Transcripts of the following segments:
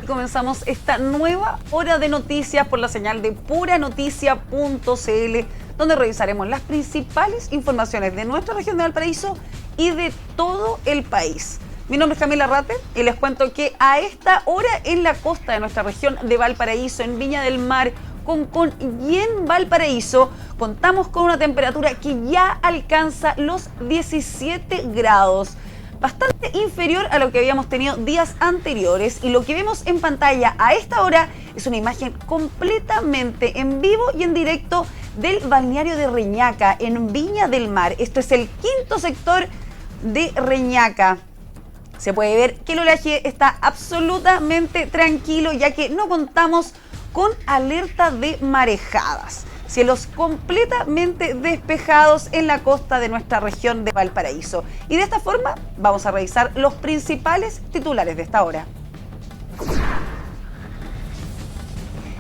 comenzamos esta nueva hora de noticias por la señal de puranoticia.cl, donde revisaremos las principales informaciones de nuestra región de Valparaíso y de todo el país. Mi nombre es Camila Rate y les cuento que a esta hora en la costa de nuestra región de Valparaíso, en Viña del Mar, Concón y en Valparaíso, contamos con una temperatura que ya alcanza los 17 grados. Bastante inferior a lo que habíamos tenido días anteriores, y lo que vemos en pantalla a esta hora es una imagen completamente en vivo y en directo del balneario de Reñaca, en Viña del Mar. Esto es el quinto sector de Reñaca. Se puede ver que el oleaje está absolutamente tranquilo, ya que no contamos con alerta de marejadas. Cielos completamente despejados en la costa de nuestra región de Valparaíso. Y de esta forma vamos a revisar los principales titulares de esta hora.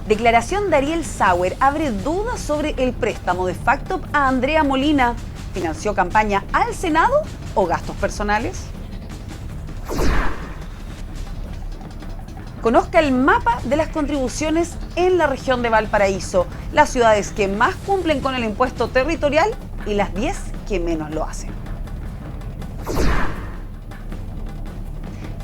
Declaración de Ariel Sauer abre dudas sobre el préstamo de Factop a Andrea Molina. ¿Financió campaña al Senado o gastos personales? Conozca el mapa de las contribuciones en la región de Valparaíso, las ciudades que más cumplen con el impuesto territorial y las 10 que menos lo hacen.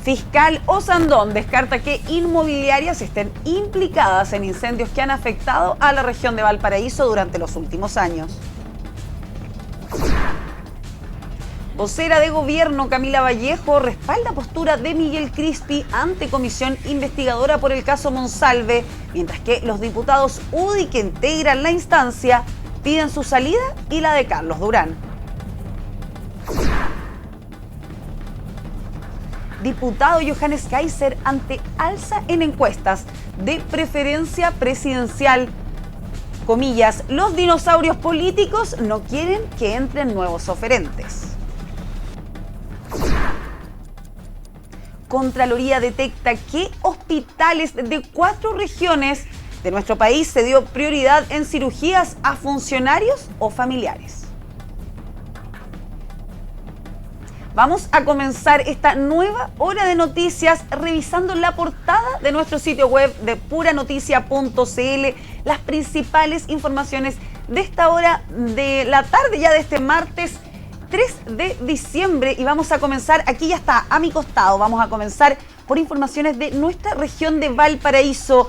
Fiscal Osandón descarta que inmobiliarias estén implicadas en incendios que han afectado a la región de Valparaíso durante los últimos años. Vocera de Gobierno Camila Vallejo respalda postura de Miguel Crispi ante comisión investigadora por el caso Monsalve, mientras que los diputados UDI que integran la instancia piden su salida y la de Carlos Durán. Diputado Johannes Kaiser ante alza en encuestas de preferencia presidencial. Comillas, los dinosaurios políticos no quieren que entren nuevos oferentes. Contraloría detecta que hospitales de 4 regiones de nuestro país se dio prioridad en cirugías a funcionarios o familiares. Vamos a comenzar esta nueva hora de noticias revisando la portada de nuestro sitio web de puranoticia.cl, las principales informaciones de esta hora de la tarde, ya de este martes 3 de diciembre, y vamos a comenzar, aquí ya está a mi costado, vamos a comenzar por informaciones de nuestra región de Valparaíso,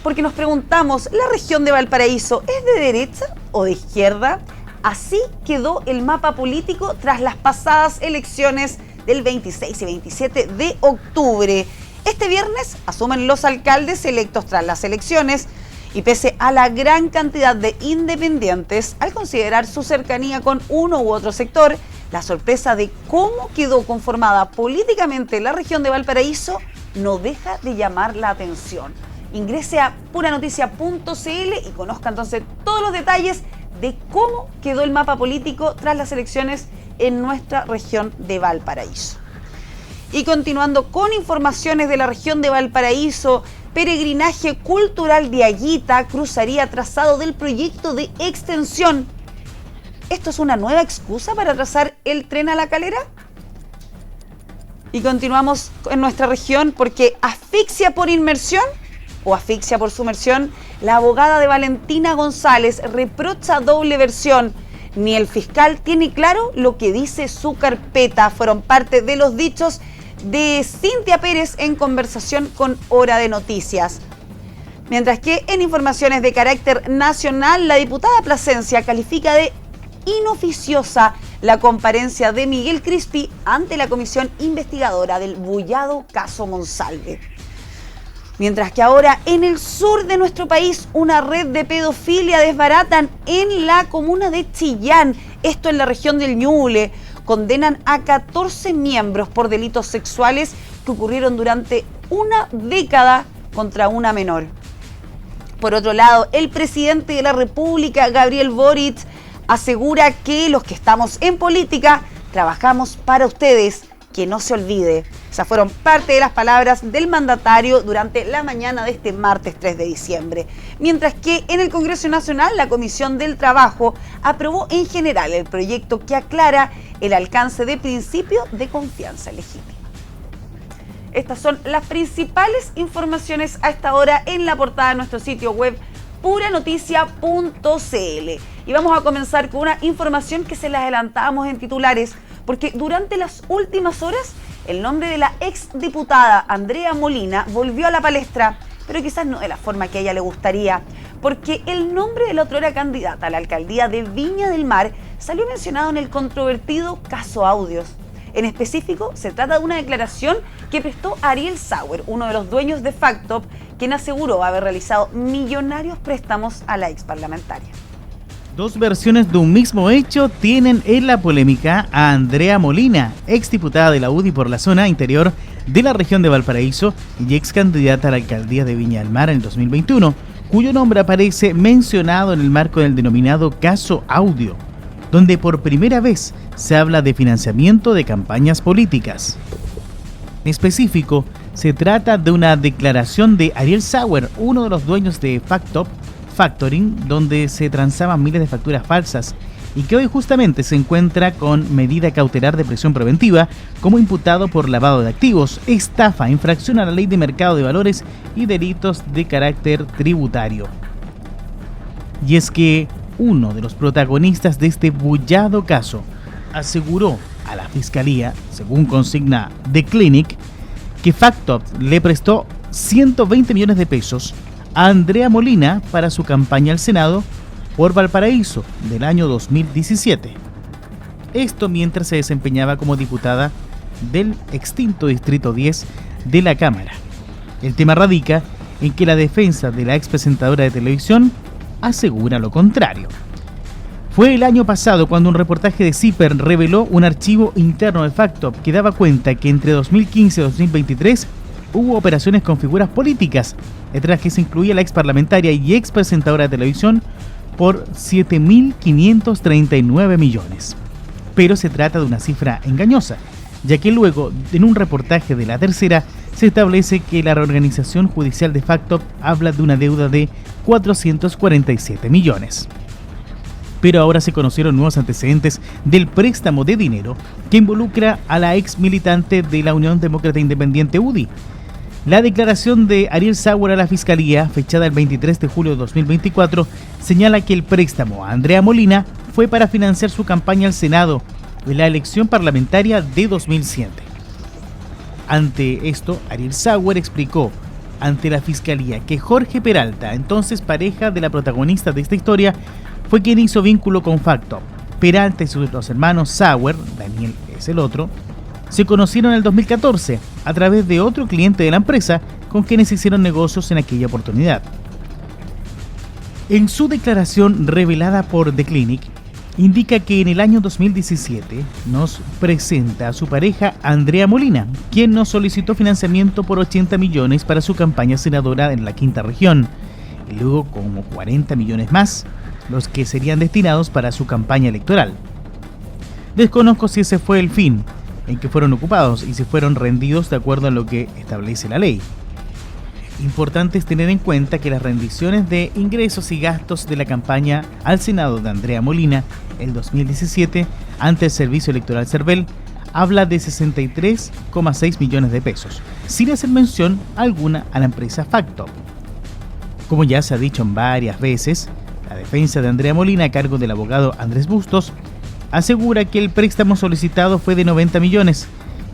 porque nos preguntamos, ¿la región de Valparaíso es de derecha o de izquierda? Así quedó el mapa político tras las pasadas elecciones del 26 y 27 de octubre. Este viernes asumen los alcaldes electos tras las elecciones, y pese a la gran cantidad de independientes, al considerar su cercanía con uno u otro sector, la sorpresa de cómo quedó conformada políticamente la región de Valparaíso no deja de llamar la atención. Ingrese a puranoticia.cl y conozca entonces todos los detalles de cómo quedó el mapa político tras las elecciones en nuestra región de Valparaíso. Y continuando con informaciones de la región de Valparaíso, peregrinaje cultural de Aguita cruzaría trazado del proyecto de extensión. ¿Esto es una nueva excusa para trazar el tren a La Calera? Y continuamos en nuestra región porque asfixia por inmersión o asfixia por sumersión. La abogada de Valentina González reprocha doble versión. Ni el fiscal tiene claro lo que dice su carpeta. Fueron parte de los dichos de Cintia Pérez en conversación con Hora de Noticias. Mientras que en informaciones de carácter nacional, la diputada Plasencia califica de inoficiosa la comparencia de Miguel Crispi ante la comisión investigadora del bullado caso Monsalve. Mientras que ahora en el sur de nuestro país una red de pedofilia desbaratan en la comuna de Chillán, esto en la región del Ñuble. Condenan a 14 miembros por delitos sexuales que ocurrieron durante una década contra una menor. Por otro lado, el presidente de la República, Gabriel Boric, asegura que los que estamos en política trabajamos para ustedes, que no se olvide. Esas fueron parte de las palabras del mandatario durante la mañana de este martes 3 de diciembre. Mientras que en el Congreso Nacional, la Comisión del Trabajo aprobó en general el proyecto que aclara el alcance de principio de confianza legítima. Estas son las principales informaciones a esta hora en la portada de nuestro sitio web puranoticia.cl. Y vamos a comenzar con una información que se la adelantábamos en titulares, porque durante las últimas horas el nombre de la exdiputada Andrea Molina volvió a la palestra, pero quizás no de la forma que a ella le gustaría, porque el nombre de la otrora candidata a la alcaldía de Viña del Mar salió mencionado en el controvertido caso Audios. En específico, se trata de una declaración que prestó Ariel Sauer, uno de los dueños de Factop, quien aseguró haber realizado millonarios préstamos a la exparlamentaria. Dos versiones de un mismo hecho tienen en la polémica a Andrea Molina, exdiputada de la UDI por la zona interior de la región de Valparaíso y ex candidata a la alcaldía de Viña del Mar en el 2021, cuyo nombre aparece mencionado en el marco del denominado caso Audio, donde por primera vez se habla de financiamiento de campañas políticas. En específico, se trata de una declaración de Ariel Sauer, uno de los dueños de Factop Factoring, donde se transaban miles de facturas falsas y que hoy justamente se encuentra con medida cautelar de prisión preventiva como imputado por lavado de activos, estafa, infracción a la ley de mercado de valores y delitos de carácter tributario. Y es que uno de los protagonistas de este bullado caso aseguró a la fiscalía, según consigna The Clinic, que Factop le prestó 120 millones de pesos a Andrea Molina para su campaña al Senado por Valparaíso del año 2017. Esto mientras se desempeñaba como diputada del extinto Distrito 10 de la Cámara. El tema radica en que la defensa de la expresentadora de televisión asegura lo contrario. Fue el año pasado cuando un reportaje de CIPER reveló un archivo interno de Factop que daba cuenta que entre 2015 y 2023 hubo operaciones con figuras políticas, detrás que se incluía la ex parlamentaria y ex presentadora de televisión por 7.539 millones. Pero se trata de una cifra engañosa, ya que luego, en un reportaje de La Tercera, se establece que la reorganización judicial de Factop habla de una deuda de 447 millones. Pero ahora se conocieron nuevos antecedentes del préstamo de dinero que involucra a la ex militante de la Unión Demócrata Independiente UDI. La declaración de Ariel Sauer a la Fiscalía, fechada el 23 de julio de 2024, señala que el préstamo a Andrea Molina fue para financiar su campaña al Senado en la elección parlamentaria de 2007. Ante esto, Ariel Sauer explicó ante la Fiscalía que Jorge Peralta, entonces pareja de la protagonista de esta historia, fue quien hizo vínculo con Factop. Peralta y los hermanos Sauer, Daniel es el otro, se conocieron en el 2014 a través de otro cliente de la empresa con quienes hicieron negocios en aquella oportunidad. En su declaración revelada por The Clinic, indica que en el año 2017 nos presenta a su pareja Andrea Molina, quien nos solicitó financiamiento por 80 millones para su campaña senadora en la quinta región, y luego como 40 millones más, los que serían destinados para su campaña electoral. Desconozco si ese fue el fin en que fueron ocupados y si fueron rendidos de acuerdo a lo que establece la ley. Importante es tener en cuenta que las rendiciones de ingresos y gastos de la campaña al Senado de Andrea Molina el 2017 ante el Servicio Electoral CERVEL habla de 63,6 millones de pesos, sin hacer mención alguna a la empresa Factop. Como ya se ha dicho en varias veces, la defensa de Andrea Molina, a cargo del abogado Andrés Bustos, asegura que el préstamo solicitado fue de 90 millones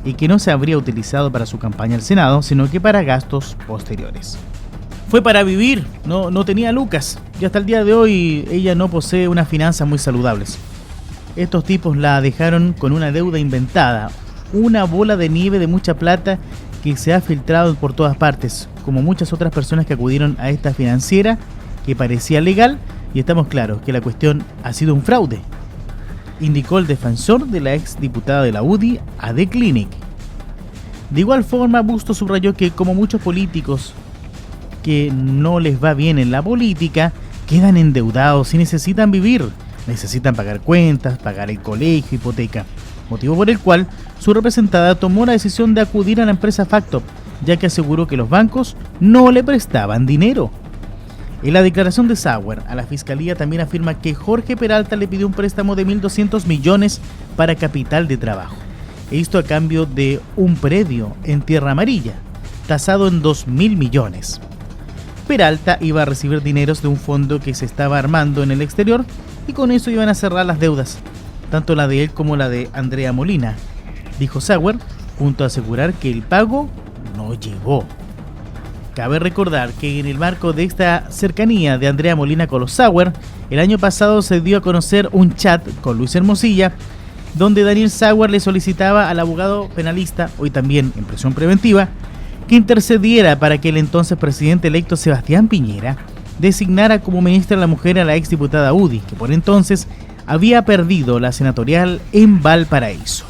y que no se habría utilizado para su campaña al Senado, sino que para gastos posteriores. Fue para vivir, no tenía lucas, y hasta el día de hoy ella no posee unas finanzas muy saludables. Estos tipos la dejaron con una deuda inventada, una bola de nieve de mucha plata que se ha filtrado por todas partes, como muchas otras personas que acudieron a esta financiera que parecía legal, y estamos claros que la cuestión ha sido un fraude, indicó el defensor de la ex diputada de la UDI a The Clinic. De igual forma, Bustos subrayó que como muchos políticos que no les va bien en la política, quedan endeudados y necesitan vivir, necesitan pagar cuentas, pagar el colegio, hipoteca, motivo por el cual su representada tomó la decisión de acudir a la empresa Factop, ya que aseguró que los bancos no le prestaban dinero. En la declaración de Sauer a la Fiscalía también afirma que Jorge Peralta le pidió un préstamo de 1.200 millones para capital de trabajo esto a cambio de un predio en Tierra Amarilla, tasado en 2.000 millones. Peralta iba a recibir dineros de un fondo que se estaba armando en el exterior y con eso iban a cerrar las deudas, tanto la de él como la de Andrea Molina, dijo Sauer, junto a asegurar que el pago no llegó. Cabe recordar que en el marco de esta cercanía de Andrea Molina con los Sauer, el año pasado se dio a conocer un chat con Luis Hermosilla, donde Daniel Sauer le solicitaba al abogado penalista, hoy también en prisión preventiva, que intercediera para que el entonces presidente electo Sebastián Piñera designara como ministra de la Mujer a la exdiputada UDI, que por entonces había perdido la senatorial en Valparaíso.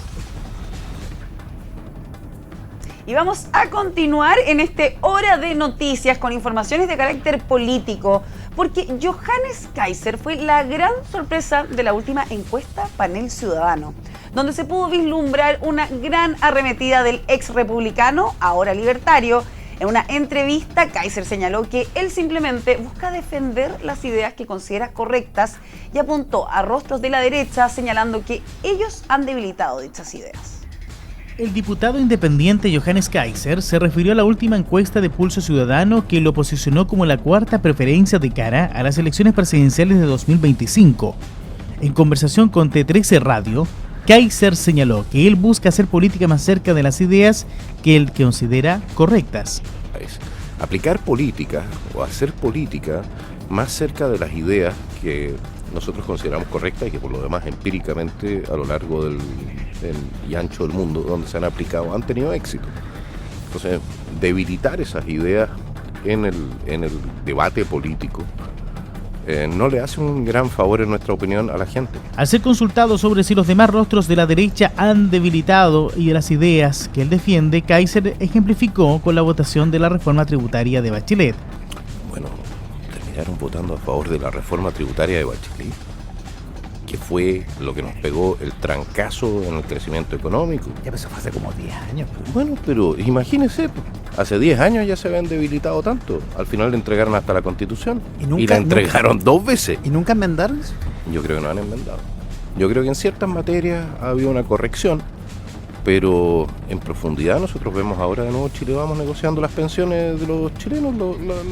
Y vamos a continuar en este Hora de Noticias con informaciones de carácter político, porque Johannes Kaiser fue la gran sorpresa de la última encuesta Panel Ciudadano, donde se pudo vislumbrar una gran arremetida del ex republicano, ahora libertario. En una entrevista, Kaiser señaló que él simplemente busca defender las ideas que considera correctas y apuntó a rostros de la derecha, señalando que ellos han debilitado dichas ideas. El diputado independiente Johannes Kaiser se refirió a la última encuesta de Pulso Ciudadano que lo posicionó como la cuarta preferencia de cara a las elecciones presidenciales de 2025. En conversación con T13 Radio, Kaiser señaló que él busca hacer política más cerca de las ideas que él considera correctas. Aplicar política o hacer política más cerca de las ideas que nosotros consideramos correctas y que por lo demás empíricamente a lo largo del y ancho del mundo donde se han aplicado han tenido éxito. Entonces, debilitar esas ideas en el debate político no le hace un gran favor, en nuestra opinión, a la gente. Al ser consultado sobre si los demás rostros de la derecha han debilitado y de las ideas que él defiende, Kaiser ejemplificó con la votación de la reforma tributaria de Bachelet. Bueno, terminaron votando a favor de la reforma tributaria de Bachelet, que fue lo que nos pegó el trancazo en el crecimiento económico. Ya, pero eso fue hace como 10 años. Bueno, pero imagínese, hace 10 años ya se habían debilitado tanto. Al final le entregaron hasta la Constitución. Y la entregaron 2 veces. ¿Y nunca enmendaron eso? Yo creo que no han enmendado. Yo creo que en ciertas materias ha habido una corrección, pero en profundidad nosotros vemos ahora de nuevo Chile Vamos negociando las pensiones de los chilenos,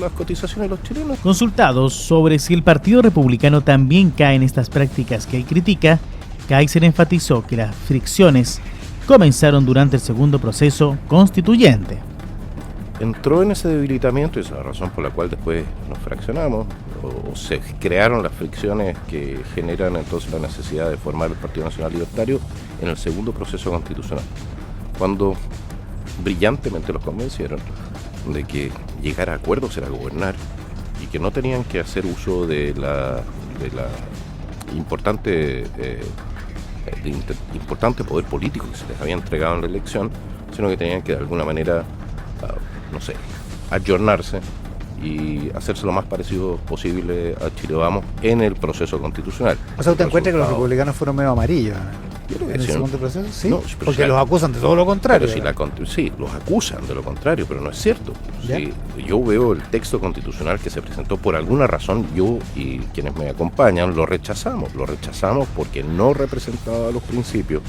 las cotizaciones de los chilenos. Consultados sobre si el Partido Republicano también cae en estas prácticas que él critica, Kaiser enfatizó que las fricciones comenzaron durante el segundo proceso constituyente. Entró en ese debilitamiento, y esa es la razón por la cual después nos fraccionamos, o se crearon las fricciones que generan entonces la necesidad de formar el Partido Nacional Libertario en el segundo proceso constitucional, cuando brillantemente los convencieron de que llegar a acuerdos era gobernar y que no tenían que hacer uso de la importante poder político que se les había entregado en la elección, sino que tenían que de alguna manera ayornarse y hacerse lo más parecido posible a Chile Vamos en el proceso constitucional. O sea, ¿usted encuentra que los republicanos fueron medio amarillos en el segundo proceso? Sí, no, porque los acusan de todo lo contrario. Sí, los acusan de lo contrario, pero no es cierto. Sí, yo veo el texto constitucional que se presentó, por alguna razón yo y quienes me acompañan lo rechazamos porque no representaba los principios,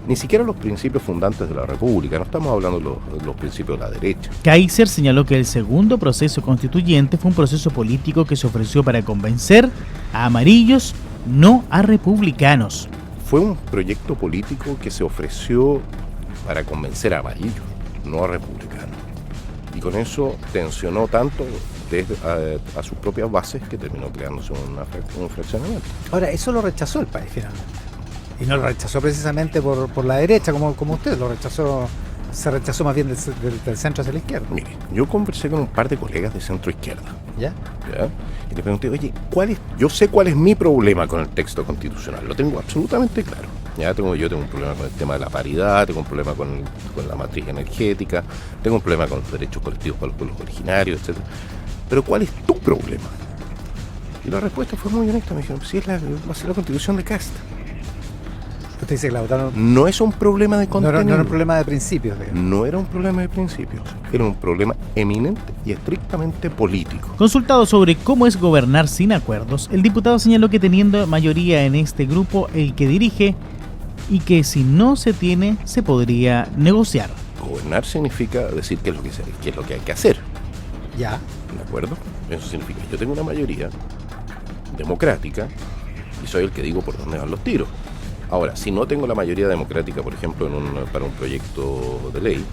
ni siquiera los principios fundantes de la República. No estamos hablando de los principios de la derecha. Kaiser señaló que el segundo proceso constituyente fue un proceso político que se ofreció para convencer a amarillos, no a republicanos. Fue un proyecto político que se ofreció para convencer a amarillos, no a republicanos. Y con eso tensionó tanto a sus propias bases que terminó creándose un fraccionamiento. Ahora, eso lo rechazó el país finalmente. Y no lo rechazó precisamente por la derecha, como usted, se rechazó más bien del centro hacia la izquierda. Mire, yo conversé con un par de colegas de centro izquierda. ¿Ya? Y le pregunté, oye, yo sé cuál es mi problema con el texto constitucional, lo tengo absolutamente claro. Yo tengo un problema con el tema de la paridad, tengo un problema con la matriz energética, tengo un problema con los derechos colectivos para los pueblos originarios, etc. Pero ¿cuál es tu problema? Y la respuesta fue muy honesta, me dijeron, sí, va a ser la Constitución de Kast. Usted dice que la votaron. No es un problema de contenido. No era un problema de principios. No era un problema de principios. Era un problema eminente y estrictamente político. Consultado sobre cómo es gobernar sin acuerdos, el diputado señaló que teniendo mayoría en este grupo, el que dirige y que si no se tiene se podría negociar. Gobernar significa decir qué es lo que hay que hacer. Ya. ¿De acuerdo? Eso significa, yo tengo una mayoría democrática y soy el que digo por dónde van los tiros. Ahora, si no tengo la mayoría democrática, por ejemplo, para un proyecto de ley,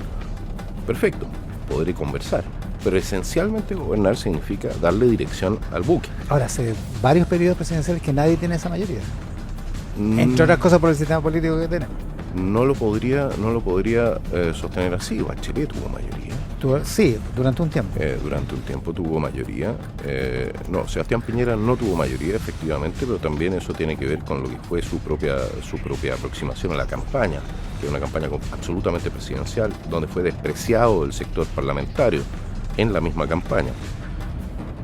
perfecto, podré conversar. Pero esencialmente gobernar significa darle dirección al buque. Ahora, hace varios periodos presidenciales que nadie tiene esa mayoría. Entre otras cosas por el sistema político que tenemos. No lo podría sostener así. Bachelet tuvo mayoría. Sí, durante un tiempo. Durante un tiempo tuvo mayoría. No, Sebastián Piñera no tuvo mayoría, efectivamente, pero también eso tiene que ver con lo que fue su propia aproximación a la campaña, que es una campaña absolutamente presidencial, donde fue despreciado el sector parlamentario en la misma campaña.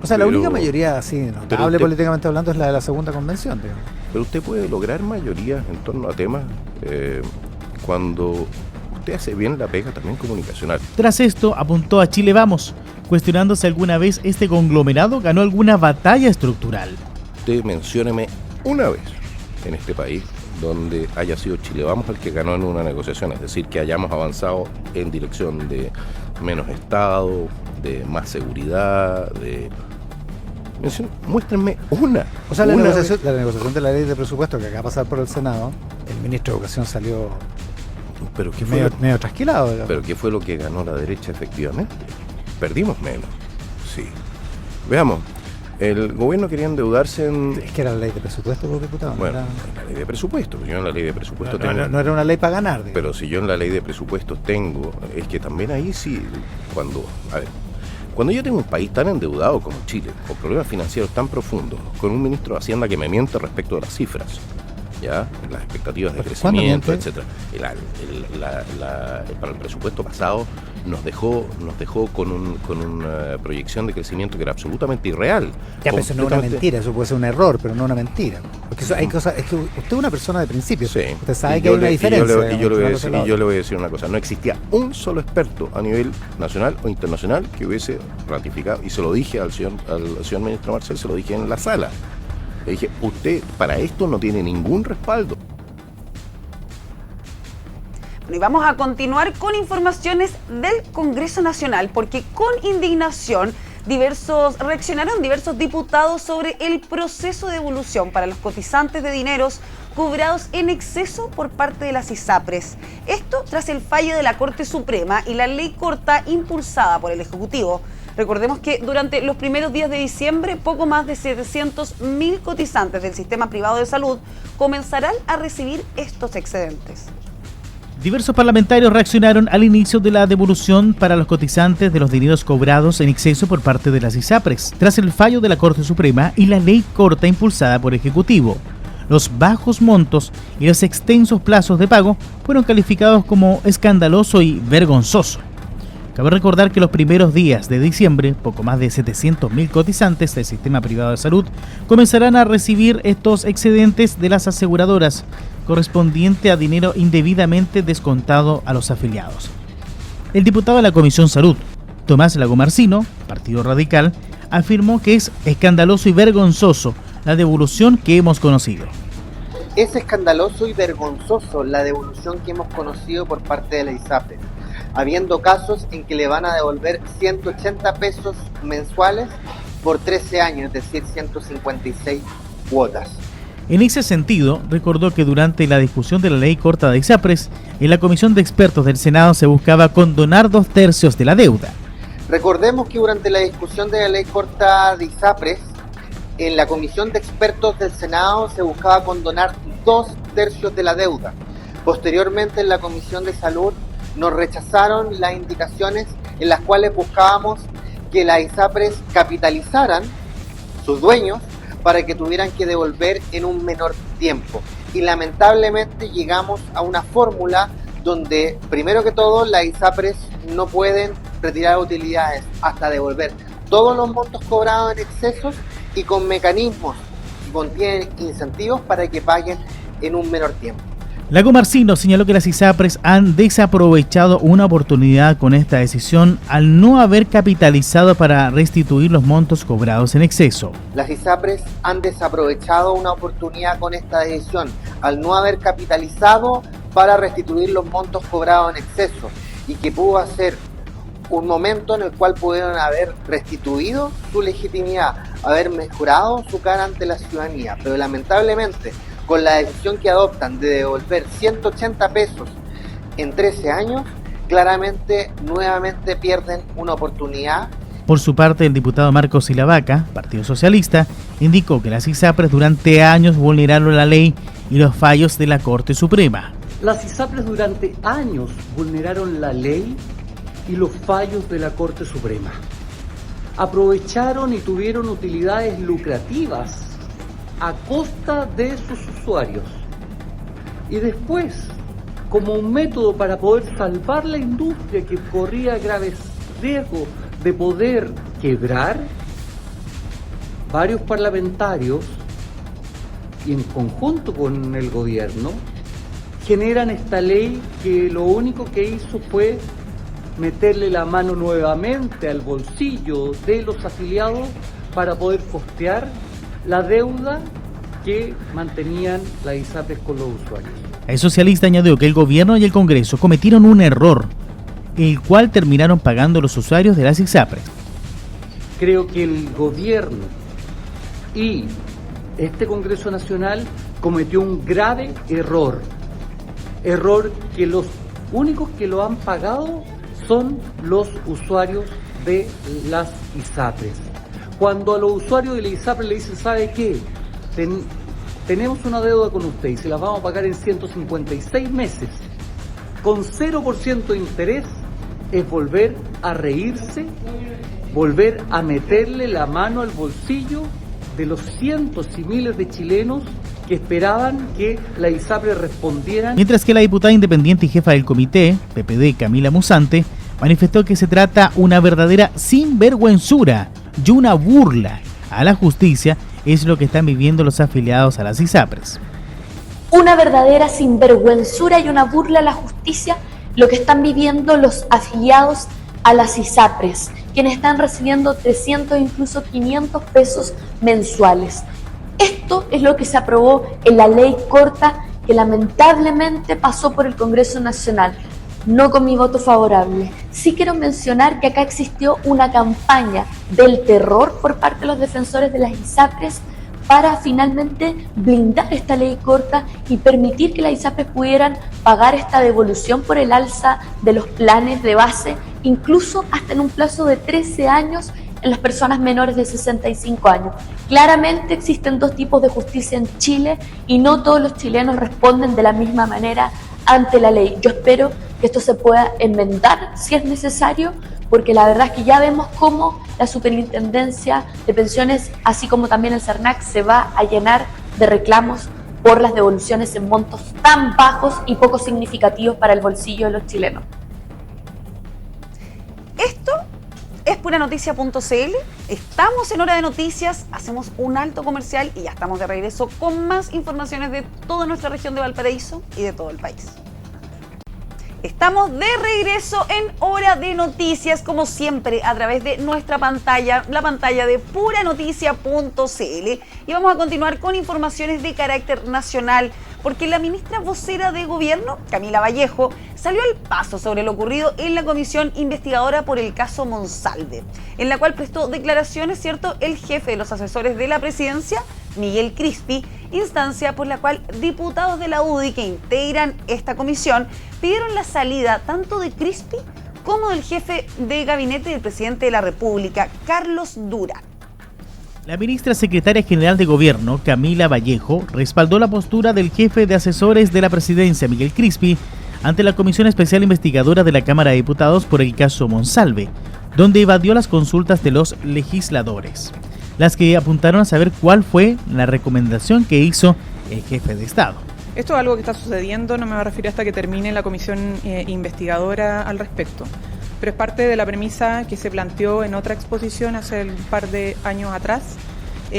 O sea, la única mayoría así notable políticamente hablando es la de la segunda convención, digamos. Pero usted puede lograr mayorías en torno a temas cuando usted hace bien la pega también comunicacional. Tras esto, apuntó a Chile Vamos, cuestionándose alguna vez este conglomerado ganó alguna batalla estructural. Usted mencióneme una vez en este país donde haya sido Chile Vamos el que ganó en una negociación, es decir, que hayamos avanzado en dirección de menos Estado, de más seguridad, muéstrenme una. O sea, la negociación de la ley de presupuesto que acaba de pasar por el Senado, el ministro de Educación salió ¿Pero qué medio trasquilado. ¿Pero qué fue lo que ganó la derecha efectivamente? Perdimos menos. Sí. Veamos. El gobierno quería endeudarse en... Es que era la ley de presupuesto, por diputado. Bueno, la ley de presupuesto. Yo en la ley de presupuesto tengo... No era una ley para ganar. Digamos. Pero si yo en la ley de presupuestos tengo... Es que también ahí sí... Cuando yo tengo un país tan endeudado como Chile, con problemas financieros tan profundos, con un ministro de Hacienda que me miente respecto de las cifras, ¿ya? Las expectativas de crecimiento, etcétera. Para el presupuesto pasado nos dejó con una proyección de crecimiento que era absolutamente irreal. Ya, pero eso no es una mentira, eso puede ser un error, pero no una mentira. Porque eso hay cosas, es que usted es una persona de principios, sí. Usted sabe que hay una diferencia. Y yo le voy a decir una cosa, no existía un solo experto a nivel nacional o internacional que hubiese ratificado, y se lo dije al señor ministro Marcel, se lo dije en la sala. Le dije, usted para esto no tiene ningún respaldo. Y vamos a continuar con informaciones del Congreso Nacional, porque con indignación reaccionaron diversos diputados sobre el proceso de devolución para los cotizantes de dineros cobrados en exceso por parte de las ISAPRES. Esto tras el fallo de la Corte Suprema y la ley corta impulsada por el Ejecutivo. Recordemos que durante los primeros días de diciembre, poco más de 700.000 cotizantes del sistema privado de salud comenzarán a recibir estos excedentes. Diversos parlamentarios reaccionaron al inicio de la devolución para los cotizantes de los dineros cobrados en exceso por parte de las ISAPRES, tras el fallo de la Corte Suprema y la ley corta impulsada por Ejecutivo. Los bajos montos y los extensos plazos de pago fueron calificados como escandaloso y vergonzoso. Cabe recordar que los primeros días de diciembre, poco más de 700.000 cotizantes del sistema privado de salud comenzarán a recibir estos excedentes de las aseguradoras, correspondiente a dinero indebidamente descontado a los afiliados. El diputado de la Comisión Salud, Tomás Lagomarsino, Partido Radical, afirmó que es escandaloso y vergonzoso la devolución que hemos conocido. Es escandaloso y vergonzoso la devolución que hemos conocido por parte de la ISAPRES, habiendo casos en que le van a devolver 180 pesos mensuales por 13 años, es decir, 156 cuotas. En ese sentido, recordó que durante la discusión de la ley corta de ISAPRES, en la comisión de expertos del Senado se buscaba condonar 2/3 de la deuda. Recordemos que durante la discusión de la ley corta de ISAPRES, en la comisión de expertos del Senado se buscaba condonar 2/3 de la deuda. Posteriormente, en la comisión de salud, nos rechazaron las indicaciones en las cuales buscábamos que las ISAPRES capitalizaran sus dueños para que tuvieran que devolver en un menor tiempo. Y lamentablemente llegamos a una fórmula donde, primero que todo, las ISAPRES no pueden retirar utilidades hasta devolver todos los montos cobrados en excesos y con mecanismos que contienen incentivos para que paguen en un menor tiempo. Lagomarsino señaló que las ISAPRES han desaprovechado una oportunidad con esta decisión al no haber capitalizado para restituir los montos cobrados en exceso. Las ISAPRES han desaprovechado una oportunidad con esta decisión al no haber capitalizado para restituir los montos cobrados en exceso, y que pudo ser un momento en el cual pudieron haber restituido su legitimidad, haber mejorado su cara ante la ciudadanía, pero lamentablemente con la decisión que adoptan de devolver 180 pesos en 13 años, claramente nuevamente pierden una oportunidad. Por su parte, el diputado Marcos Silavaca, Partido Socialista, indicó que las ISAPRES durante años vulneraron la ley y los fallos de la Corte Suprema. Las ISAPRES durante años vulneraron la ley y los fallos de la Corte Suprema. Aprovecharon y tuvieron utilidades lucrativas a costa de sus usuarios. Y después, como un método para poder salvar la industria que corría graves riesgos de poder quebrar, varios parlamentarios y en conjunto con el gobierno generan esta ley que lo único que hizo fue meterle la mano nuevamente al bolsillo de los afiliados para poder costear la deuda que mantenían las ISAPRES con los usuarios. El socialista añadió que el gobierno y el Congreso cometieron un error, el cual terminaron pagando los usuarios de las ISAPRES. Creo que el gobierno y este Congreso Nacional cometió un grave error que los únicos que lo han pagado son los usuarios de las ISAPRES. Cuando a los usuarios de la ISAPRES le dicen, ¿sabe qué? Tenemos una deuda con usted y se las vamos a pagar en 156 meses, con 0% de interés, es volver a reírse, volver a meterle la mano al bolsillo de los cientos y miles de chilenos que esperaban que la ISAPRES respondieran. Mientras que la diputada independiente y jefa del comité, PPD, Camila Musante, manifestó que se trata una verdadera sinvergüenzura y una burla a la justicia es lo que están viviendo los afiliados a las ISAPRES. Una verdadera sinvergüenzura y una burla a la justicia lo que están viviendo los afiliados a las ISAPRES, quienes están recibiendo 300 incluso 500 pesos mensuales. Esto es lo que se aprobó en la ley corta que lamentablemente pasó por el Congreso Nacional. No con mi voto favorable. Sí quiero mencionar que acá existió una campaña del terror por parte de los defensores de las ISAPRES para finalmente blindar esta ley corta y permitir que las ISAPRES pudieran pagar esta devolución por el alza de los planes de base, incluso hasta en un plazo de 13 años en las personas menores de 65 años. Claramente existen dos tipos de justicia en Chile y no todos los chilenos responden de la misma manera ante la ley. Yo espero que esto se pueda enmendar si es necesario, porque la verdad es que ya vemos cómo la Superintendencia de Pensiones, así como también el CERNAC, se va a llenar de reclamos por las devoluciones en montos tan bajos y poco significativos para el bolsillo de los chilenos. Esto es puranoticia.cl. Estamos en Hora de Noticias, hacemos un alto comercial y ya estamos de regreso con más informaciones de toda nuestra región de Valparaíso y de todo el país. Estamos de regreso en Hora de Noticias, como siempre, a través de nuestra pantalla, la pantalla de puranoticia.cl, y vamos a continuar con informaciones de carácter nacional, porque la ministra vocera de Gobierno, Camila Vallejo, salió al paso sobre lo ocurrido en la comisión investigadora por el caso Monsalve, en la cual prestó declaraciones, ¿cierto?, el jefe de los asesores de la presidencia, Miguel Crispi, instancia por la cual diputados de la UDI que integran esta comisión pidieron la salida tanto de Crispi como del jefe de gabinete del presidente de la República, Carlos Durán. La ministra secretaria general de Gobierno, Camila Vallejo, respaldó la postura del jefe de asesores de la presidencia, Miguel Crispi, ante la Comisión Especial Investigadora de la Cámara de Diputados por el caso Monsalve, donde evadió las consultas de los legisladores, las que apuntaron a saber cuál fue la recomendación que hizo el jefe de Estado. Esto es algo que está sucediendo, no me voy a referir hasta que termine la comisión investigadora al respecto, pero es parte de la premisa que se planteó en otra exposición hace un par de años atrás,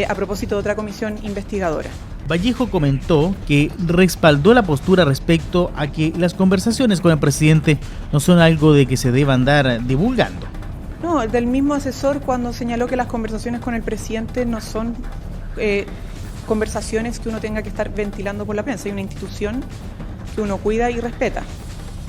a propósito de otra comisión investigadora. Vallejo comentó que respaldó la postura respecto a que las conversaciones con el presidente no son algo de que se deba andar divulgando. No, del mismo asesor cuando señaló que las conversaciones con el presidente no son conversaciones que uno tenga que estar ventilando por la prensa. Hay una institución que uno cuida y respeta,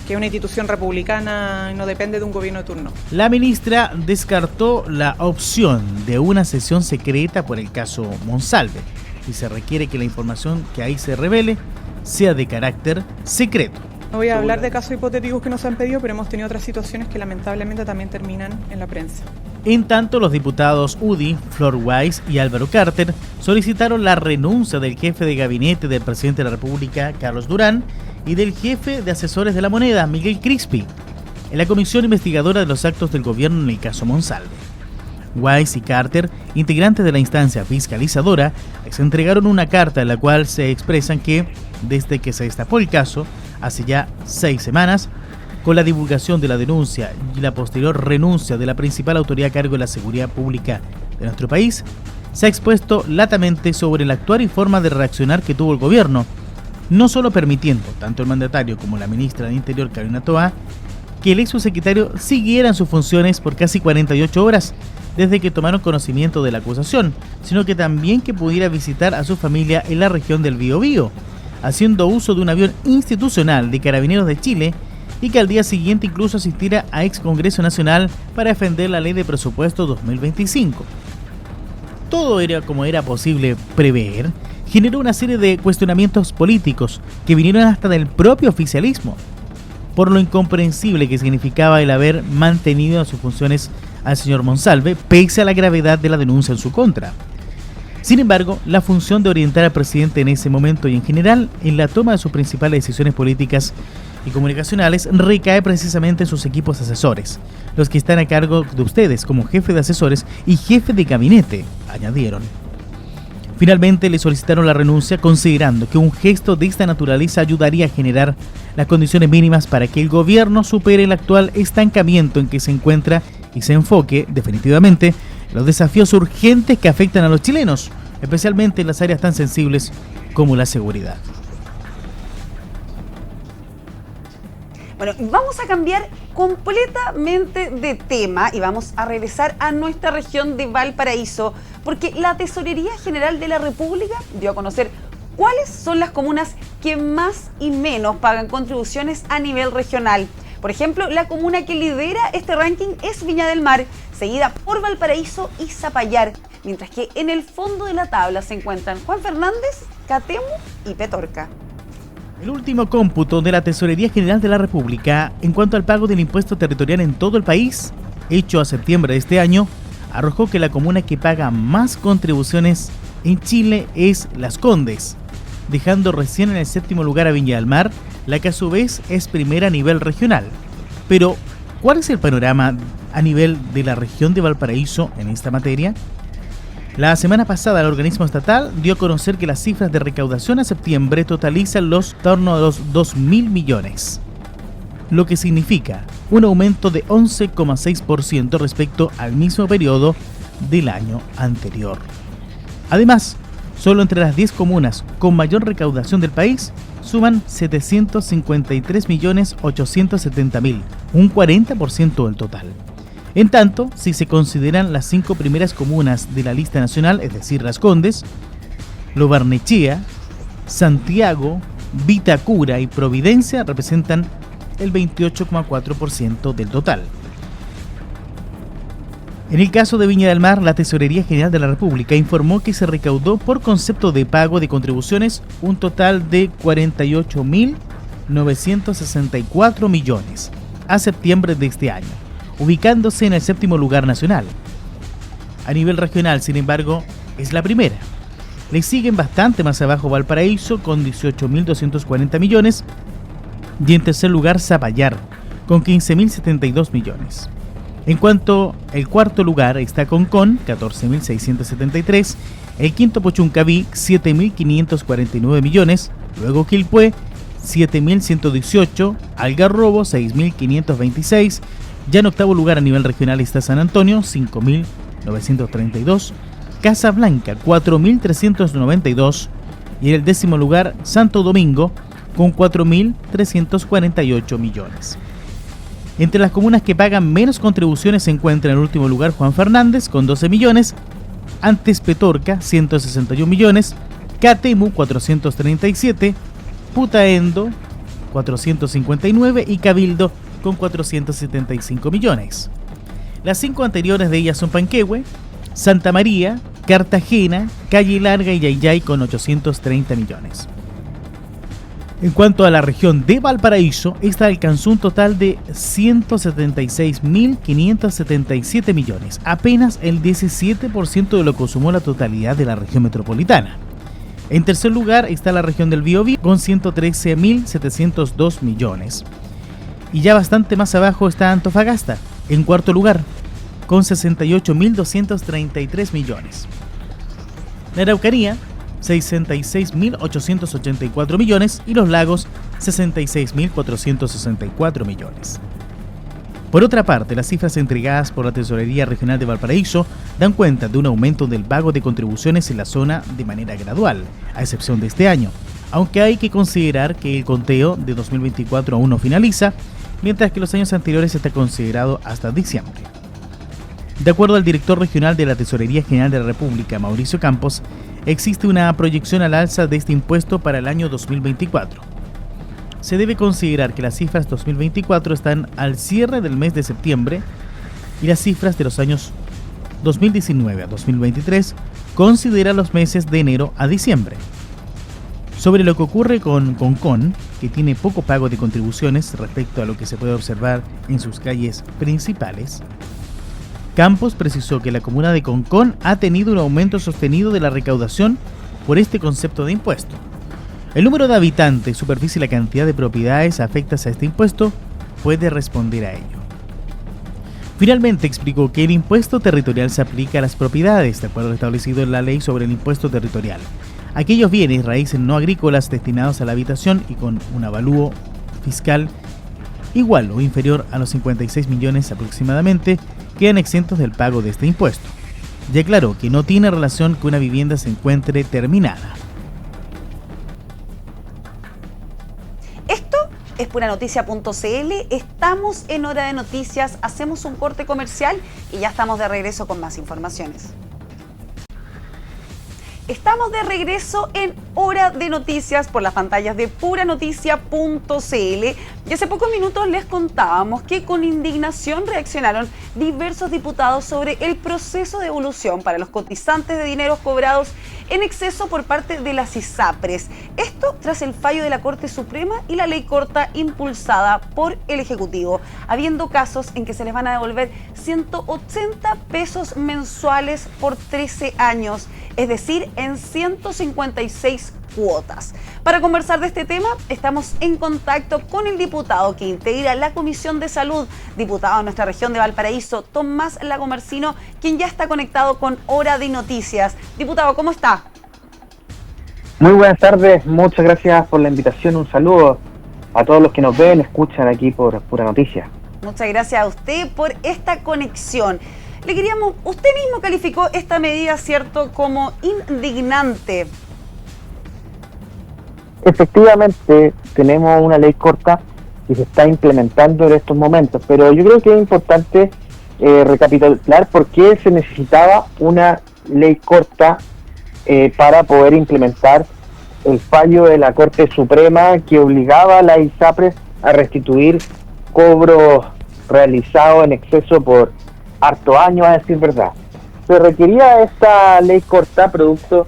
que es una institución republicana y no depende de un gobierno de turno. La ministra descartó la opción de una sesión secreta por el caso Monsalve y se requiere que la información que ahí se revele sea de carácter secreto. No voy a hablar de casos hipotéticos que nos han pedido, pero hemos tenido otras situaciones que lamentablemente también terminan en la prensa. En tanto, los diputados UDI, Flor Weiss y Álvaro Carter solicitaron la renuncia del jefe de gabinete del presidente de la República, Carlos Durán, y del jefe de asesores de la moneda, Miguel Crispi, en la comisión investigadora de los actos del gobierno en el caso Monsalve. Weiss y Carter, integrantes de la instancia fiscalizadora, se entregaron una carta en la cual se expresan que, desde que se destapó el caso, hace ya 6 semanas, con la divulgación de la denuncia y la posterior renuncia de la principal autoridad a cargo de la seguridad pública de nuestro país, se ha expuesto latamente sobre el actuar y forma de reaccionar que tuvo el gobierno, no solo permitiendo, tanto el mandatario como la ministra del Interior, Carolina Toá, que el ex subsecretario siguiera en sus funciones por casi 48 horas desde que tomaron conocimiento de la acusación, sino que también que pudiera visitar a su familia en la región del Biobío, haciendo uso de un avión institucional de Carabineros de Chile y que al día siguiente incluso asistiera a ex Congreso Nacional para defender la ley de presupuesto 2025. Todo era como era posible prever, generó una serie de cuestionamientos políticos que vinieron hasta del propio oficialismo, por lo incomprensible que significaba el haber mantenido en sus funciones al señor Monsalve, pese a la gravedad de la denuncia en su contra. Sin embargo, la función de orientar al presidente en ese momento y en general en la toma de sus principales decisiones políticas y comunicacionales recae precisamente en sus equipos asesores, los que están a cargo de ustedes como jefe de asesores y jefe de gabinete, añadieron. Finalmente le solicitaron la renuncia considerando que un gesto de esta naturaleza ayudaría a generar las condiciones mínimas para que el gobierno supere el actual estancamiento en que se encuentra y se enfoque definitivamente en los desafíos urgentes que afectan a los chilenos, especialmente en las áreas tan sensibles como la seguridad. Bueno, vamos a cambiar completamente de tema y vamos a regresar a nuestra región de Valparaíso, porque la Tesorería General de la República dio a conocer cuáles son las comunas que más y menos pagan contribuciones a nivel regional. Por ejemplo, la comuna que lidera este ranking es Viña del Mar, seguida por Valparaíso y Zapallar, mientras que en el fondo de la tabla se encuentran Juan Fernández, Catemu y Petorca. El último cómputo de la Tesorería General de la República en cuanto al pago del impuesto territorial en todo el país, hecho a septiembre de este año, arrojó que la comuna que paga más contribuciones en Chile es Las Condes, dejando recién en el 7º lugar a Viña del Mar, la que a su vez es primera a nivel regional. Pero, ¿cuál es el panorama a nivel de la región de Valparaíso en esta materia? La semana pasada el organismo estatal dio a conocer que las cifras de recaudación a septiembre totalizan los torno a los 2.000 millones, lo que significa un aumento de 11,6% respecto al mismo periodo del año anterior. Además, solo entre las 10 comunas con mayor recaudación del país suman 753.870.000, un 40% del total. En tanto, si se consideran las 5 primeras comunas de la lista nacional, es decir, Las Condes, Lo Barnechea, Santiago, Vitacura y Providencia representan el 28,4% del total. En el caso de Viña del Mar, la Tesorería General de la República informó que se recaudó por concepto de pago de contribuciones un total de 48.964 millones a septiembre de este año, ubicándose en el 7º lugar nacional. A nivel regional, sin embargo, es la primera. Le siguen bastante más abajo Valparaíso con 18.240 millones y en tercer lugar Zapallar con 15.072 millones. En cuanto al cuarto lugar está Concón, 14.673, el quinto Puchuncaví, 7.549 millones, luego Quilpué, 7.118, Algarrobo, 6.526, ya en octavo lugar a nivel regional está San Antonio, 5.932, Casablanca, 4.392, y en el 10º lugar Santo Domingo con 4.348 millones. Entre las comunas que pagan menos contribuciones se encuentra en el último lugar Juan Fernández con 12 millones, antes Petorca 161 millones, Catemu 437, Putaendo 459 y Cabildo con 475 millones. Las 5 anteriores de ellas son Panquehue, Santa María, Cartagena, Calle Larga y Yayay con 830 millones. En cuanto a la región de Valparaíso, esta alcanzó un total de 176.577 millones, apenas el 17% de lo que sumó la totalidad de la región metropolitana. En tercer lugar está la región del Biobío con 113.702 millones. Y ya bastante más abajo está Antofagasta, en cuarto lugar, con 68.233 millones. La Araucanía, 66.884 millones y Los Lagos, 66.464 millones. Por otra parte, las cifras entregadas por la Tesorería Regional de Valparaíso dan cuenta de un aumento del pago de contribuciones en la zona de manera gradual, a excepción de este año, aunque hay que considerar que el conteo de 2024 aún no finaliza, mientras que los años anteriores está considerado hasta diciembre. De acuerdo al director regional de la Tesorería General de la República, Mauricio Campos, existe una proyección al alza de este impuesto para el año 2024. Se debe considerar que las cifras 2024 están al cierre del mes de septiembre y las cifras de los años 2019 a 2023 consideran los meses de enero a diciembre. Sobre lo que ocurre con Concón, que tiene poco pago de contribuciones respecto a lo que se puede observar en sus calles principales, Campos precisó que la comuna de Concón ha tenido un aumento sostenido de la recaudación por este concepto de impuesto. El número de habitantes, superficie y la cantidad de propiedades afectadas a este impuesto puede responder a ello. Finalmente explicó que el impuesto territorial se aplica a las propiedades, de acuerdo a lo establecido en la ley sobre el impuesto territorial. Aquellos bienes raíces no agrícolas destinados a la habitación y con un avalúo fiscal igual o inferior a los 56 millones aproximadamente, quedan exentos del pago de este impuesto. Y aclaró que no tiene relación que una vivienda se encuentre terminada. Esto es puranoticia.cl, estamos en Hora de Noticias, hacemos un corte comercial y ya estamos de regreso con más informaciones. Estamos de regreso en Hora de Noticias por las pantallas de puranoticia.cl y hace pocos minutos les contábamos que con indignación reaccionaron diversos diputados sobre el proceso de devolución para los cotizantes de dineros cobrados en exceso por parte de las ISAPRES. Esto tras el fallo de la Corte Suprema y la ley corta impulsada por el Ejecutivo, habiendo casos en que se les van a devolver 180 pesos mensuales por 13 años, es decir, en 156 cuotas. Para conversar de este tema, estamos en contacto con el diputado que integra la Comisión de Salud, diputado de nuestra región de Valparaíso, Tomás Lagomarsino, quien ya está conectado con Hora de Noticias. Diputado, ¿cómo está? Muy buenas tardes, muchas gracias por la invitación, un saludo a todos los que nos ven, escuchan aquí por Pura Noticia. Muchas gracias a usted por esta conexión. Le queríamos, usted mismo calificó esta medida, ¿cierto?, como indignante. Efectivamente, tenemos una ley corta que se está implementando en estos momentos, pero yo creo que es importante recapitular por qué se necesitaba una ley corta para poder implementar el fallo de la Corte Suprema que obligaba a la ISAPRES a restituir cobros realizados en exceso por harto años, a decir verdad. Se requería esta ley corta producto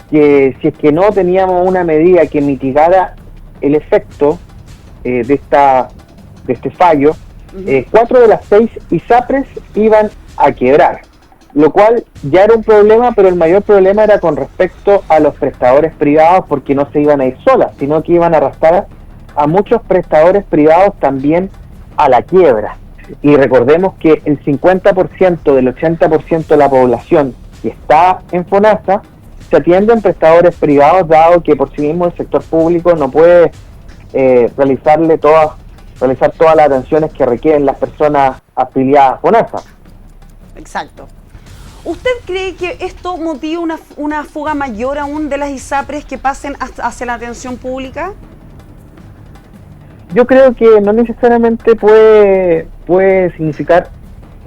que si es que no teníamos una medida que mitigara el efecto de este fallo, 4 de las 6 ISAPRES iban a quebrar, lo cual ya era un problema, pero el mayor problema era con respecto a los prestadores privados, porque no se iban a ir solas, sino que iban a arrastrar a muchos prestadores privados también a la quiebra. Y recordemos que el 50% del 80% de la población que está en FONASA se atiende en prestadores privados, dado que por sí mismo el sector público no puede realizar todas las atenciones que requieren las personas afiliadas a FONASA. Exacto. ¿Usted cree que esto motive una fuga mayor aún de las ISAPRES que pasen hacia la atención pública? Yo creo que no necesariamente puede significar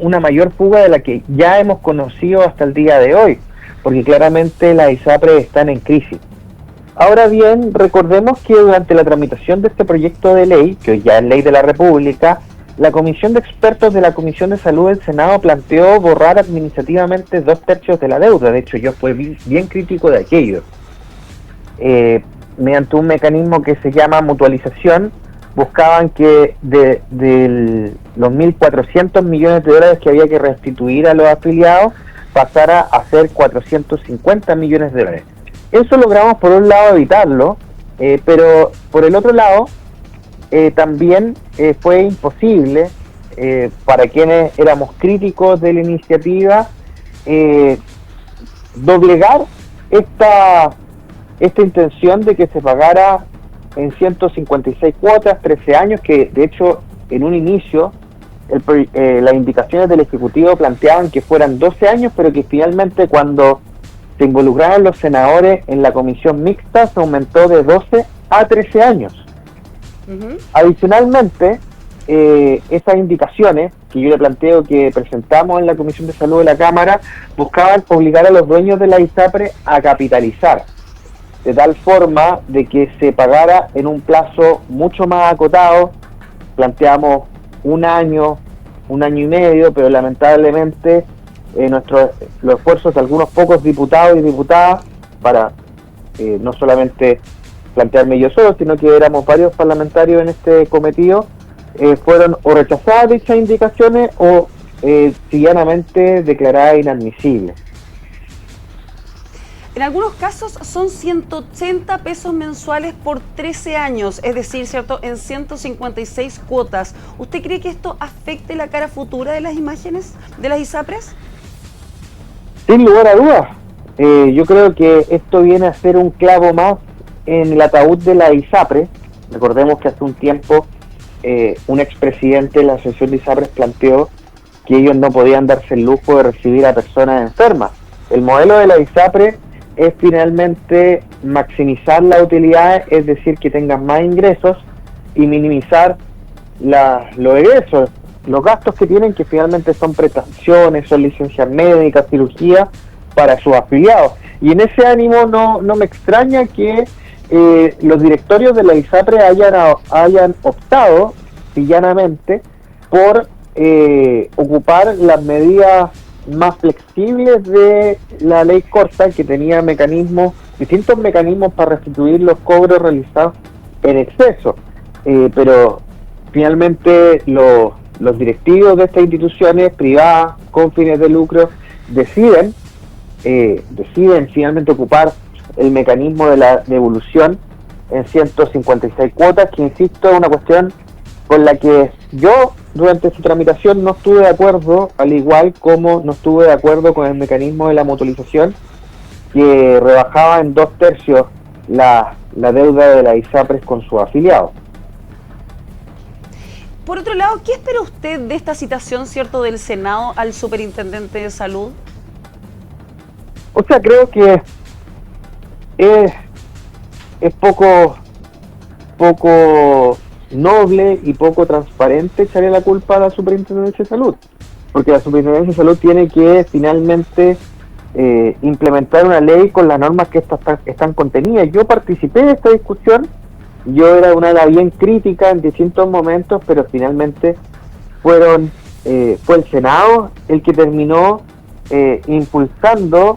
una mayor fuga de la que ya hemos conocido hasta el día de hoy, porque claramente las ISAPRES están en crisis. Ahora bien, recordemos que durante la tramitación de este proyecto de ley, que hoy ya es ley de la República, la Comisión de Expertos de la Comisión de Salud del Senado planteó borrar administrativamente 2/3 de la deuda. De hecho, yo fui bien crítico de aquello. Mediante un mecanismo que se llama mutualización, buscaban que de los 1.400 millones de dólares que había que restituir a los afiliados, pasara a ser 450 millones de dólares. Eso logramos por un lado evitarlo, pero por el otro lado también fue imposible para quienes éramos críticos de la iniciativa doblegar esta intención de que se pagara en 156 cuotas, 13 años, que de hecho en un inicio las indicaciones del Ejecutivo planteaban que fueran 12 años, pero que finalmente cuando se involucraron los senadores en la comisión mixta se aumentó de 12 a 13 años. Adicionalmente, esas indicaciones que yo le planteo que presentamos en la Comisión de Salud de la Cámara buscaban obligar a los dueños de la ISAPRE a capitalizar, de tal forma de que se pagara en un plazo mucho más acotado. Planteamos un año y medio, pero lamentablemente los esfuerzos de algunos pocos diputados y diputadas para no solamente plantearme yo solo, sino que éramos varios parlamentarios en este cometido, fueron o rechazadas dichas indicaciones o llanamente declaradas inadmisibles. En algunos casos son 180 pesos mensuales por 13 años, es decir, ¿cierto?, en 156 cuotas. ¿Usted cree que esto afecte la cara futura de las imágenes de las ISAPRES? Sin lugar a dudas. Yo creo que esto viene a ser un clavo más en el ataúd de la ISAPRE. Recordemos que hace un tiempo un expresidente de la Asociación de ISAPRES planteó que ellos no podían darse el lujo de recibir a personas enfermas. El modelo de la ISAPRE es finalmente maximizar las utilidades, es decir, que tengan más ingresos y minimizar los egresos, los gastos que tienen, que finalmente son prestaciones, son licencias médicas, cirugía para sus afiliados. Y en ese ánimo no me extraña que los directorios de la ISAPRE hayan optado llanamente por ocupar las medidas más flexibles de la ley corta, que tenía distintos mecanismos para restituir los cobros realizados en exceso, pero finalmente los directivos de estas instituciones privadas con fines de lucro deciden finalmente ocupar el mecanismo de la devolución en 156 cuotas, que insisto, es una cuestión con la que yo durante su tramitación no estuve de acuerdo, al igual como no estuve de acuerdo con el mecanismo de la mutualización, que rebajaba en 2/3 la deuda de la ISAPRES con sus afiliados. Por otro lado, ¿qué espera usted de esta citación, cierto, del Senado al Superintendente de Salud? O sea, creo que es poco noble y poco transparente echarle la culpa a la Superintendencia de Salud, porque la Superintendencia de Salud tiene que finalmente implementar una ley con las normas que están contenidas. Yo participé de esta discusión, yo era una ala bien crítica en distintos momentos, pero finalmente fue el Senado el que terminó impulsando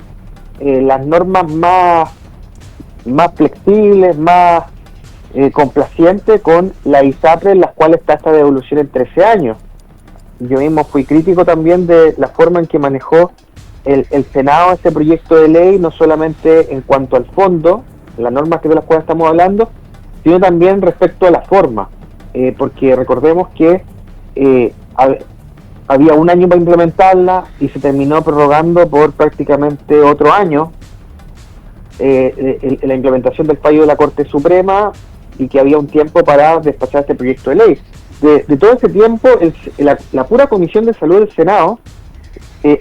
las normas más flexibles, más complaciente con la ISAPRE, en las cuales está esta devolución en 13 años. Yo mismo fui crítico también de la forma en que manejó el Senado este proyecto de ley, no solamente en cuanto al fondo, las normas de las cuales estamos hablando, sino también respecto a la forma, porque recordemos que había un año para implementarla y se terminó prorrogando por prácticamente otro año la implementación del fallo de la Corte Suprema, y que había un tiempo para despachar este proyecto de ley. De todo ese tiempo, la pura Comisión de Salud del Senado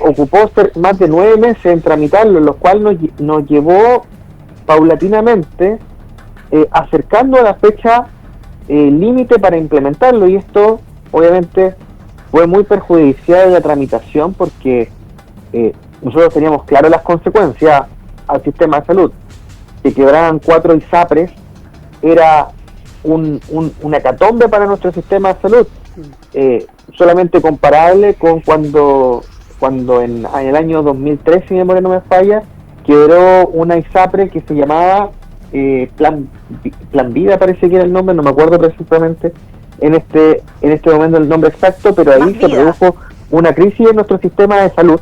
ocupó más de 9 meses en tramitarlo, lo cual nos llevó paulatinamente acercando a la fecha límite para implementarlo, y esto obviamente fue muy perjudicial en la tramitación porque nosotros teníamos claro las consecuencias al sistema de salud. Que quebraran 4 ISAPRES era una hecatombe para nuestro sistema de salud, solamente comparable con cuando en el año 2003, si mi memoria no me falla, quebró una ISAPRE que se llamaba Plan Vida, parece que era el nombre, no me acuerdo precisamente en este momento el nombre exacto, pero ahí se produjo una crisis en nuestro sistema de salud,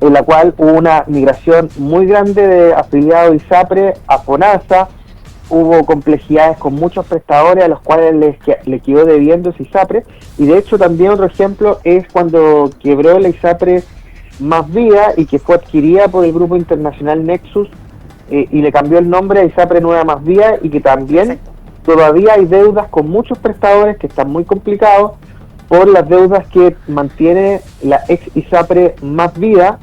en la cual hubo una migración muy grande de afiliados ISAPRE a FONASA, hubo complejidades con muchos prestadores a los cuales le quedó debiendo ese ISAPRE, y de hecho también otro ejemplo es cuando quebró la ISAPRE Más Vida y que fue adquirida por el grupo internacional Nexus y le cambió el nombre a ISAPRE Nueva Más Vida, y que también todavía hay deudas con muchos prestadores que están muy complicados por las deudas que mantiene la ex ISAPRE Más Vida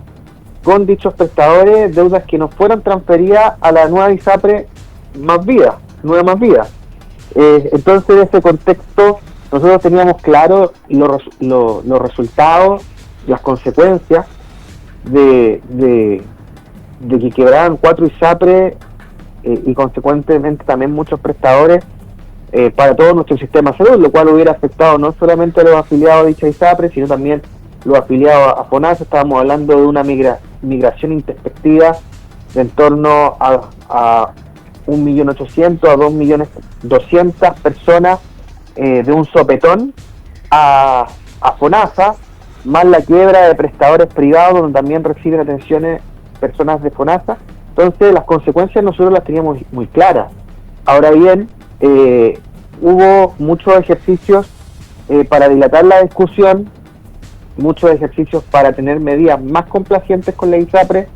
con dichos prestadores, deudas que no fueron transferidas a la nueva ISAPRE Más Vida, Nueva Más Vida. Entonces, en ese contexto, nosotros teníamos claro los resultados, las consecuencias de que quebraran 4 ISAPRE y consecuentemente también muchos prestadores para todo nuestro sistema de salud, lo cual hubiera afectado no solamente a los afiliados de dicha ISAPRE, sino también los afiliados a FONASA. Estábamos hablando de una migración introspectiva de en torno a 1.800.000 a 2.200.000 personas de un sopetón a FONASA, más la quiebra de prestadores privados donde también reciben atenciones personas de FONASA. Entonces las consecuencias nosotros las teníamos muy claras. Ahora bien, hubo muchos ejercicios para dilatar la discusión, muchos ejercicios para tener medidas más complacientes con la ISAPRE,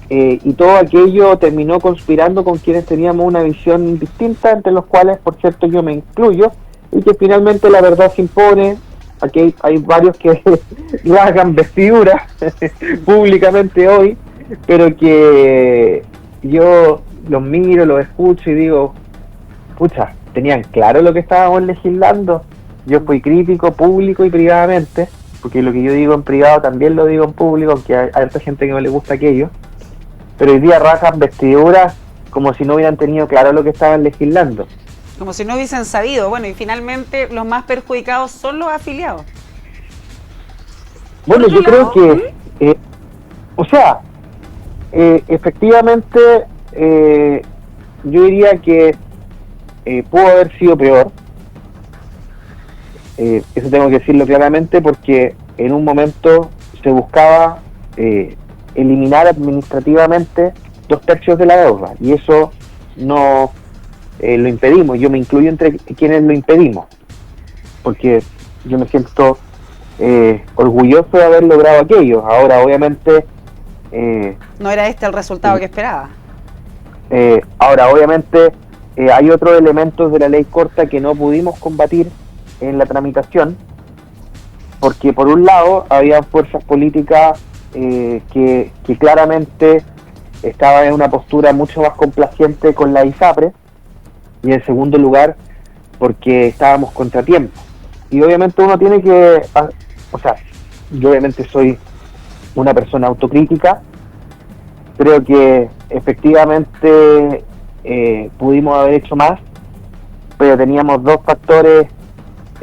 y todo aquello terminó conspirando con quienes teníamos una visión distinta, entre los cuales, por cierto, yo me incluyo, y que finalmente la verdad se impone. Aquí hay varios que rasgan vestiduras públicamente hoy, pero que yo los miro, los escucho y digo, pucha, tenían claro lo que estábamos legislando. Yo fui crítico público y privadamente, porque lo que yo digo en privado también lo digo en público, aunque hay harta gente que no le gusta aquello, pero hoy día rasgan vestiduras como si no hubieran tenido claro lo que estaban legislando. Como si no hubiesen sabido. Bueno, y finalmente los más perjudicados son los afiliados. Bueno, yo creo que, efectivamente, yo diría que pudo haber sido peor. Eso tengo que decirlo claramente, porque en un momento se buscaba eliminar administrativamente 2/3 de la deuda, y eso no lo impedimos. Yo me incluyo entre quienes lo impedimos, porque yo me siento orgulloso de haber logrado aquello. Ahora, obviamente, no era este el resultado que esperaba. Ahora, obviamente, hay otros elementos de la ley corta que no pudimos combatir en la tramitación, porque por un lado había fuerzas políticas que claramente estaban en una postura mucho más complaciente con la ISAPRE, y en segundo lugar porque estábamos contratiempo. Y obviamente uno tiene que, yo obviamente soy una persona autocrítica, creo que efectivamente pudimos haber hecho más, pero teníamos dos factores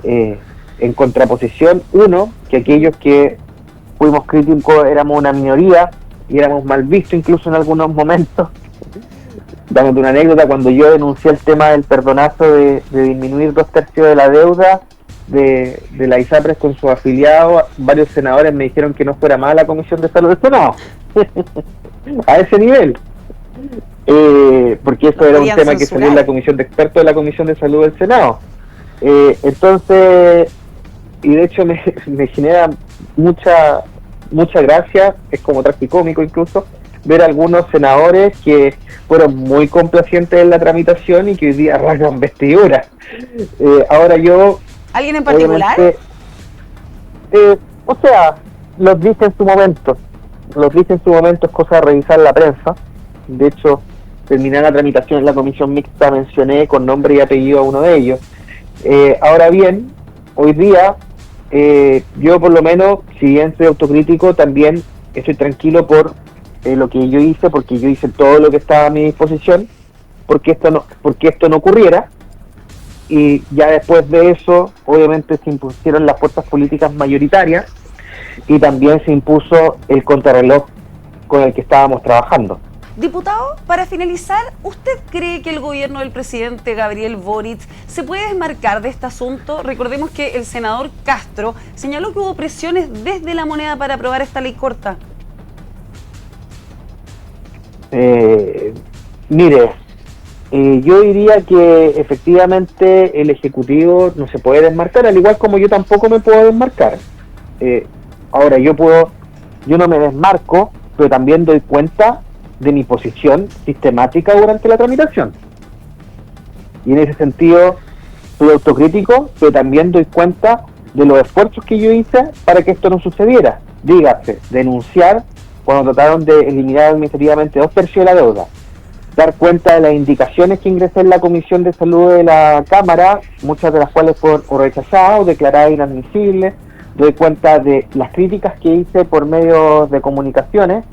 en contraposición. Uno, que aquellos que fuimos críticos éramos una minoría y éramos mal vistos incluso en algunos momentos. Dándote una anécdota, cuando yo denuncié el tema del perdonazo de disminuir 2/3 de la deuda de la ISAPRES con sus afiliados, varios senadores me dijeron que no fuera más la Comisión de Salud del Senado. A ese nivel. Porque eso era un tema que salió en la Comisión de Expertos de la Comisión de Salud del Senado. Entonces, y de hecho me genera mucha gracia, es como tragicómico incluso, ver a algunos senadores que fueron muy complacientes en la tramitación y que hoy día rasgan vestiduras. Ahora yo... ¿Alguien en particular? los dije en su momento. Es cosa de revisar la prensa. De hecho, terminar la tramitación en la comisión mixta mencioné con nombre y apellido a uno de ellos. Ahora bien, hoy día, yo por lo menos, si bien soy autocrítico, también estoy tranquilo por lo que yo hice, porque yo hice todo lo que estaba a mi disposición, porque esto no ocurriera. Y ya después de eso, obviamente se impusieron las fuerzas políticas mayoritarias y también se impuso el contrarreloj con el que estábamos trabajando. Diputado, para finalizar, ¿usted cree que el gobierno del presidente Gabriel Boric se puede desmarcar de este asunto? Recordemos que el senador Castro señaló que hubo presiones desde la moneda para aprobar esta ley corta. Mire, yo diría que efectivamente el Ejecutivo no se puede desmarcar, al igual como yo tampoco me puedo desmarcar. Ahora, yo no me desmarco, pero también doy cuenta de mi posición sistemática durante la tramitación. Y en ese sentido, soy autocrítico, pero también doy cuenta de los esfuerzos que yo hice para que esto no sucediera. Dígase, denunciar cuando trataron de eliminar administrativamente 2/3 de la deuda, dar cuenta de las indicaciones que ingresé en la Comisión de Salud de la Cámara, muchas de las cuales fueron o rechazadas o declaradas inadmisibles. Doy cuenta de las críticas que hice por medios de comunicaciones,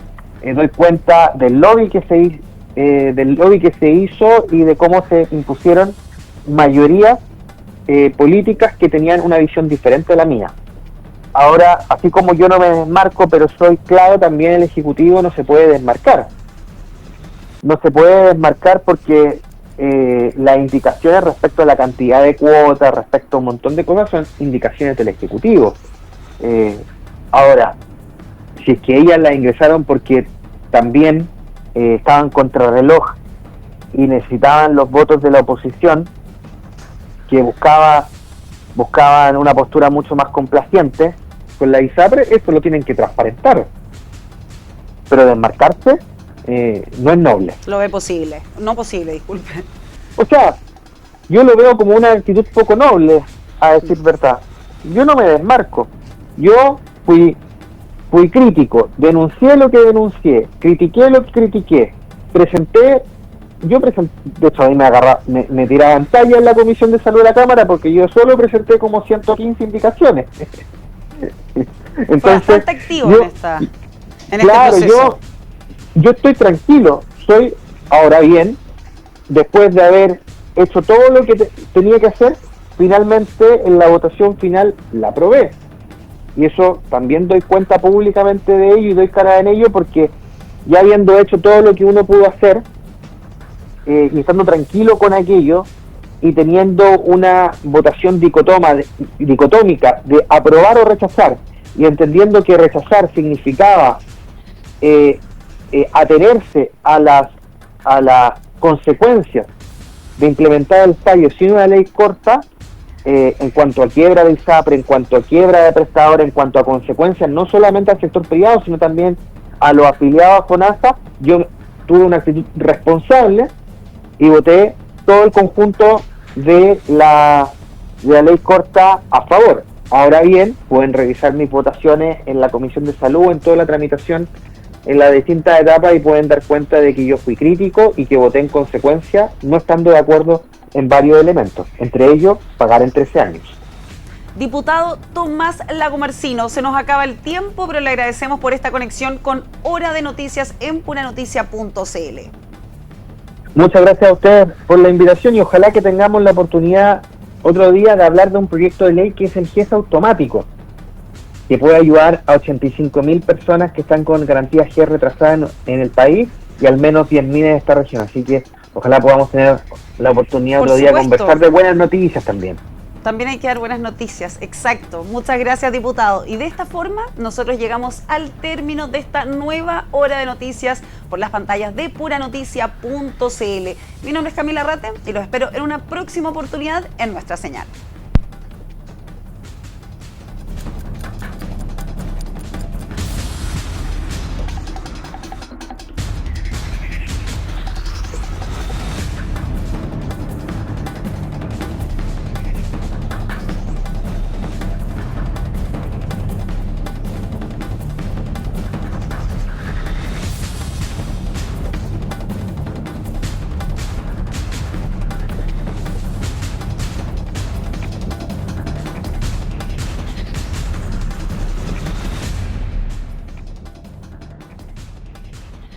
doy cuenta del lobby que se hizo y de cómo se impusieron mayorías políticas que tenían una visión diferente a la mía. Ahora, así como yo no me desmarco, pero soy claro, también el Ejecutivo no se puede desmarcar. No se puede desmarcar porque las indicaciones respecto a la cantidad de cuotas, respecto a un montón de cosas, son indicaciones del Ejecutivo. Ahora, si es que ellas la ingresaron porque también estaban contrarreloj y necesitaban los votos de la oposición, que buscaban una postura mucho más complaciente con la ISAPRE, eso lo tienen que transparentar. Pero desmarcarse no es noble. Lo ve posible, no posible, disculpe. O sea, yo lo veo como una actitud poco noble, a decir verdad. Yo no me desmarco. Yo fui crítico, denuncié lo que denuncié, critiqué lo que critiqué, presenté, de hecho a mí me tiraban talla en la Comisión de Salud de la Cámara porque yo solo presenté como 115 indicaciones. Entonces, fue bastante activo en este proceso. Yo estoy tranquilo, ahora bien, después de haber hecho todo lo que tenía que hacer, finalmente en la votación final la aprobé. Y eso también doy cuenta públicamente de ello y doy cara en ello porque ya habiendo hecho todo lo que uno pudo hacer y estando tranquilo con aquello y teniendo una votación dicotómica de aprobar o rechazar y entendiendo que rechazar significaba atenerse a las consecuencias de implementar el fallo sin una ley corta, en cuanto a quiebra del ISAPRE, en cuanto a quiebra de prestadores, en cuanto a consecuencias no solamente al sector privado, sino también a los afiliados a FONASA, yo tuve una actitud responsable y voté todo el conjunto de la ley corta a favor. Ahora bien, pueden revisar mis votaciones en la Comisión de Salud, en toda la tramitación, en las distintas etapas, y pueden dar cuenta de que yo fui crítico y que voté en consecuencia, no estando de acuerdo en varios elementos, entre ellos pagar en 13 años. Diputado Tomás Lagomarsino, se nos acaba el tiempo, pero le agradecemos por esta conexión con Hora de Noticias en puranoticia.cl. Muchas gracias a ustedes por la invitación y ojalá que tengamos la oportunidad otro día de hablar de un proyecto de ley que es el GES automático, que puede ayudar a 85.000 personas que están con garantías GES retrasadas en el país y al menos 10.000 en esta región. Así que ojalá podamos tener la oportunidad otro día de conversar de buenas noticias también. También hay que dar buenas noticias, exacto. Muchas gracias, diputado. Y de esta forma, nosotros llegamos al término de esta nueva Hora de Noticias por las pantallas de puranoticia.cl. Mi nombre es Camila Rate y los espero en una próxima oportunidad en nuestra señal.